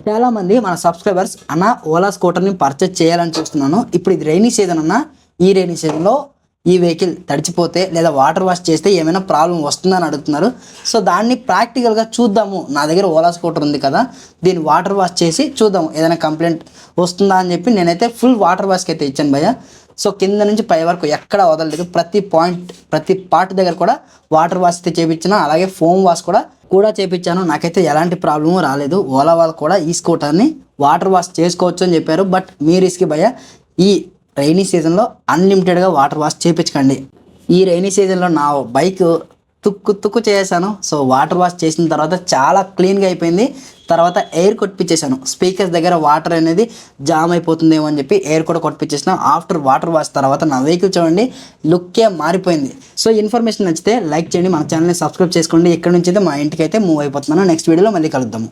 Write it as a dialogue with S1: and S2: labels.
S1: చాలామంది మన సబ్స్క్రైబర్స్ అన్న ఓలా స్కూటర్ని పర్చేజ్ చేయాలని చూస్తున్నాను. ఇప్పుడు ఇది రైనీ సీజన్ అన్న, ఈ రైనీ సీజన్లో ఈ వెహికల్ తడిచిపోతే లేదా వాటర్ వాష్ చేస్తే ఏమైనా ప్రాబ్లం వస్తుందని అడుగుతున్నారు. సో దాన్ని ప్రాక్టికల్గా చూద్దాము. నా దగ్గర ఓలా స్కూటర్ ఉంది కదా, దీన్ని వాటర్ వాష్ చేసి చూద్దాము ఏదైనా కంప్లైంట్ వస్తుందా అని చెప్పి నేనైతే ఫుల్ వాటర్ వాష్కి అయితే ఇచ్చాను భయ్య. సో కింద నుంచి పై వరకు ఎక్కడ వదలలేదు, ప్రతి పాయింట్ ప్రతి పార్ట్ దగ్గర కూడా వాటర్ వాష్ అయితే చేయించిన, అలాగే ఫోమ్ వాష్ కూడా చేయించాను. నాకైతే ఎలాంటి ప్రాబ్లము రాలేదు. ఓలా వాళ్ళు కూడా ఈ స్కూటర్ని వాటర్ వాష్ చేసుకోవచ్చు అని చెప్పారు. బట్ మీ రిస్క్ భయ్య, ఈ రైనీ సీజన్లో అన్లిమిటెడ్గా వాటర్ వాష్ చేయించకండి. ఈ రైనీ సీజన్లో నా బైక్ తుక్కు చేశాను. సో వాటర్ వాష్ చేసిన తర్వాత చాలా క్లీన్గా అయిపోయింది. తర్వాత ఎయిర్ కొట్టించేసాను. స్పీకర్స్ దగ్గర వాటర్ అనేది జామ్ అయిపోతుందేమో అని చెప్పి ఎయిర్ కూడా కొట్టించేసిన. ఆఫ్టర్ వాటర్ వాష్ తర్వాత నా వెహికల్ చూడండి లుక్కే మారిపోయింది. సో ఇన్ఫర్మేషన్ నచ్చితే లైక్ చేయండి, మన ఛానల్ని సబ్స్క్రైబ్ చేసుకోండి. ఇక్కడ నుంచి అయితే మా ఇంటికి అయితే మూవ్ అయిపోతున్నాను. నెక్స్ట్ వీడియోలో మళ్ళీ కలుద్దాము.